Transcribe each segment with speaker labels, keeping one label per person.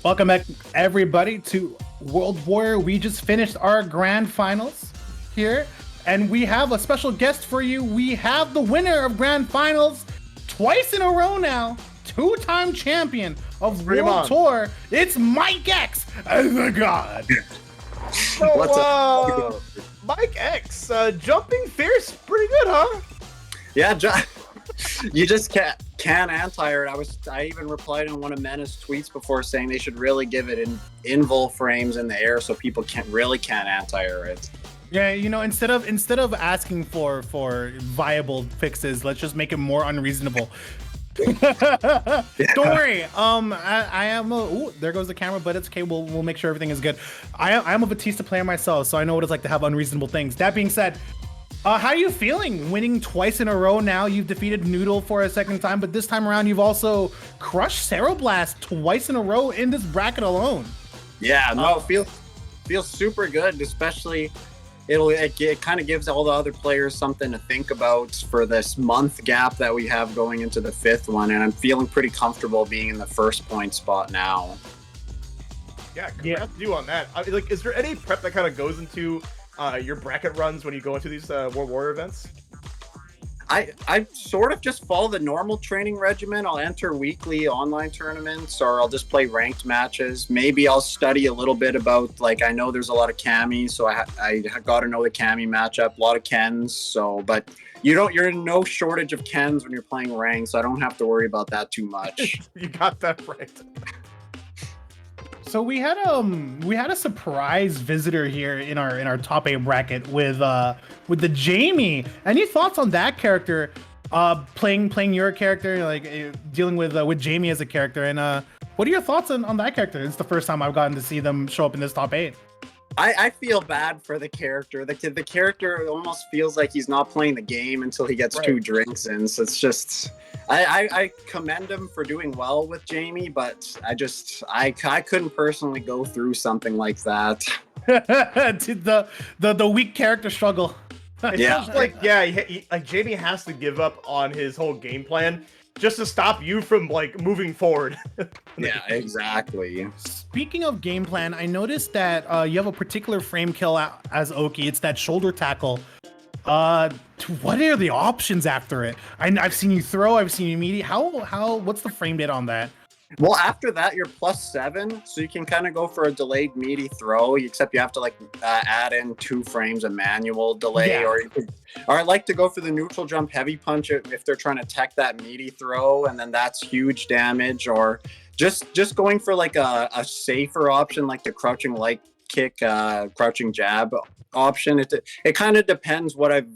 Speaker 1: Welcome back, everybody, to World Warrior. We just finished our grand finals here, and we have a special guest for you. We have the winner of grand finals twice in a row now, two-time champion of World Tour. It's Mike X, the God.
Speaker 2: What's up?
Speaker 3: Mike X, jumping fierce, pretty good, huh?
Speaker 2: Yeah, you just can't anti-air it. I even replied on one of Mena's tweets before saying they should really give it in invul frames in the air so people can't anti-air it.
Speaker 1: Yeah, you know, instead of asking for viable fixes, let's just make it more unreasonable. Don't worry. I am there goes the camera, but it's okay. We'll make sure everything is good. I am a Batista player myself, so I know what it's like to have unreasonable things. That being said, how are you feeling winning twice in a row now? You've defeated Noodle for a second time, but this time around you've also crushed Ceroblast twice in a row in this bracket alone.
Speaker 2: Yeah, no, feels super good, especially it kind of gives all the other players something to think about for this month gap that we have going into the fifth one, and I'm feeling pretty comfortable being in the first point spot now.
Speaker 3: Yeah, congrats to you on that. I mean, like, is there any prep that kind of goes into your bracket runs when you go into these World Warrior events?
Speaker 2: I sort of just follow the normal training regimen. I'll enter weekly online tournaments, or I'll just play ranked matches. Maybe I'll study a little bit about, like, I know there's a lot of Cammy, so I got to know the Cammy matchup, a lot of Kens. So, but you're in no shortage of Kens when you're playing ranked, so I don't have to worry about that too much.
Speaker 3: You got that right.
Speaker 1: So we had a surprise visitor here in our top 8 bracket with the Jamie. Any thoughts on that character? Playing your character, like dealing with Jamie as a character, and what are your thoughts on that character? It's the first time I've gotten to see them show up in this top 8.
Speaker 2: I feel bad for the character. The character almost feels like he's not playing the game until he gets 2 drinks in. So it's just, I commend him for doing well with Jamie, but I couldn't personally go through something like that.
Speaker 1: the weak character struggle.
Speaker 3: Yeah, like Jamie has to give up on his whole game plan just to stop you from like moving forward.
Speaker 2: Yeah, exactly.
Speaker 1: Speaking of game plan, I noticed that you have a particular frame kill as Oki. It's that shoulder tackle. What are the options after it? I've seen you throw, I've seen you meaty. What's the frame bit on that?
Speaker 2: Well, after that, you're +7, so you can kind of go for a delayed meaty throw, except you have to add in 2 frames of manual delay,
Speaker 1: yeah.
Speaker 2: or I like to go for the neutral jump heavy punch if they're trying to tech that meaty throw, and then that's huge damage, or just going for like a safer option like the crouching light kick, crouching jab option. It kind of depends what I've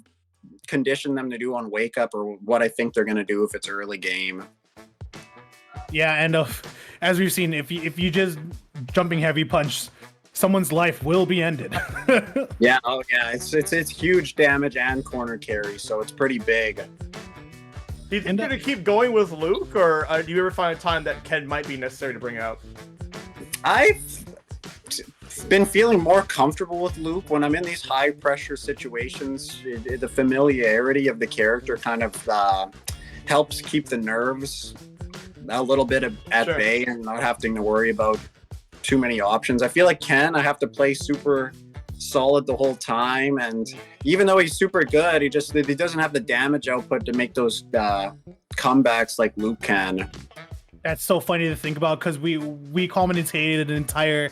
Speaker 2: conditioned them to do on wake up or what I think they're going to do if it's early game.
Speaker 1: Yeah, and as we've seen, if you just jumping heavy punch, someone's life will be ended.
Speaker 2: Yeah, oh yeah, it's huge damage and corner carry, so it's pretty big.
Speaker 3: Do you think you're gonna keep going with Luke, or do you ever find a time that Ken might be necessary to bring out?
Speaker 2: I've been feeling more comfortable with Luke when I'm in these high pressure situations. The familiarity of the character kind of helps keep the nerves a little bit at bay and not having to worry about too many options. I feel like Ken, I have to play super solid the whole time, and even though he's super good, he doesn't have the damage output to make those comebacks like Luke can.
Speaker 1: That's so funny to think about, because we commentated an entire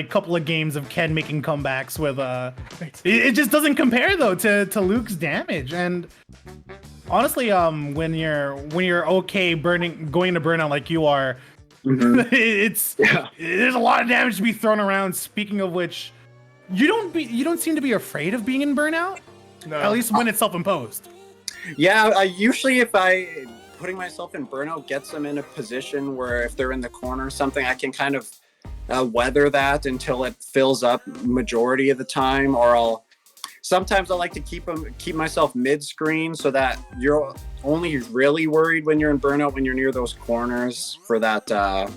Speaker 1: couple of games of Ken making comebacks with it just doesn't compare though to Luke's damage. And honestly, when you're okay going to burnout like you are, there's a lot of damage to be thrown around. Speaking of which, you don't seem to be afraid of being in burnout. No. At least when it's self-imposed.
Speaker 2: Yeah, I usually, if putting myself in burnout gets them in a position where if they're in the corner or something, I can kind of weather that until it fills up majority of the time, or sometimes I like to keep myself mid-screen so that you're only really worried when you're in burnout when you're near those corners for that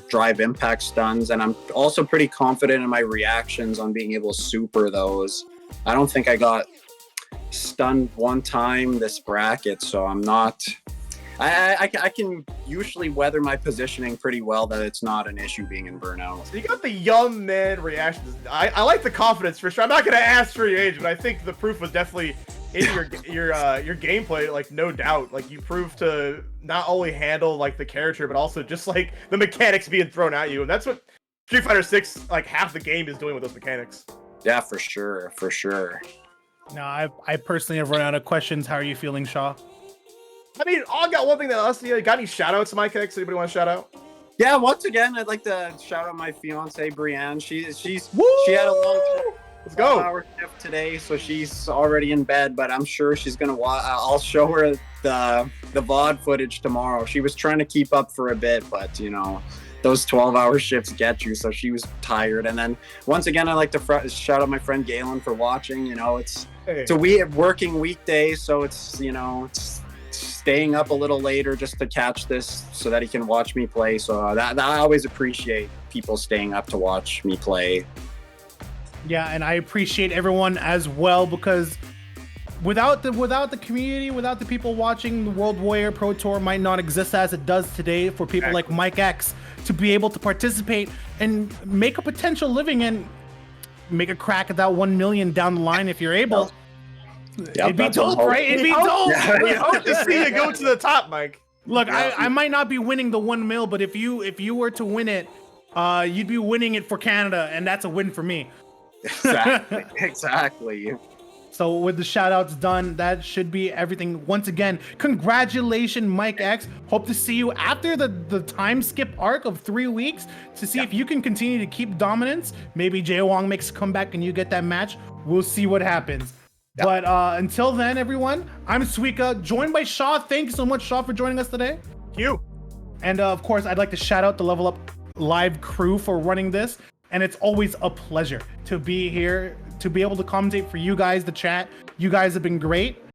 Speaker 2: drive impact stuns. And I'm also pretty confident in my reactions on being able to super those. I don't think I got stunned one time this bracket, so I can usually weather my positioning pretty well, that it's not an issue being in burnout.
Speaker 3: So you got the young man reactions. I like the confidence for sure. I'm not gonna ask for your age, but I think the proof was definitely in your gameplay. Like no doubt, like you proved to not only handle like the character, but also just like the mechanics being thrown at you, and that's what Street Fighter 6 like half the game is doing with those mechanics.
Speaker 2: Yeah, for sure.
Speaker 1: No, I personally have run out of questions. How are you feeling, Shaw?
Speaker 3: I mean, I got one thing that else. Got any shout outs to Mike X? Anybody want to shout out?
Speaker 2: Yeah, once again, I'd like to shout out my fiance Brienne. She had a long
Speaker 3: Let's go.
Speaker 2: hour shift today, so she's already in bed. But I'm sure she's gonna watch. I'll show her the VOD footage tomorrow. She was trying to keep up for a bit, but you know, those 12-hour shifts get you. So she was tired. And then once again, I'd like to shout out my friend Galen for watching. You know, it's a working weekday, so it's it's staying up a little later just to catch this so that he can watch me play. So that I always appreciate people staying up to watch me play.
Speaker 1: Yeah, and I appreciate everyone as well, because without the community, without the people watching, the World Warrior Pro Tour might not exist as it does today for people like Mike X to be able to participate and make a potential living and make a crack at that 1 million down the line if you're able.
Speaker 2: Yep,
Speaker 1: it'd be dope, right? It'd be dope.
Speaker 3: We hope to see you go to the top, Mike.
Speaker 1: Look, I might not be winning the 1 mil, but if you were to win it, you'd be winning it for Canada, and that's a win for me.
Speaker 2: Exactly.
Speaker 1: So with the shout outs done, that should be everything. Once again, congratulations, Mike X. Hope to see you after the time skip arc of 3 weeks to see if you can continue to keep dominance. Maybe Jae Wong makes a comeback and you get that match. We'll see what happens. Yep. But until then, everyone, I'm Suika, joined by Shaw. Thank you so much, Shaw, for joining us today.
Speaker 3: Thank you.
Speaker 1: And of course, I'd like to shout out the Level Up Live crew for running this. And it's always a pleasure to be here, to be able to commentate for you guys, the chat. You guys have been great.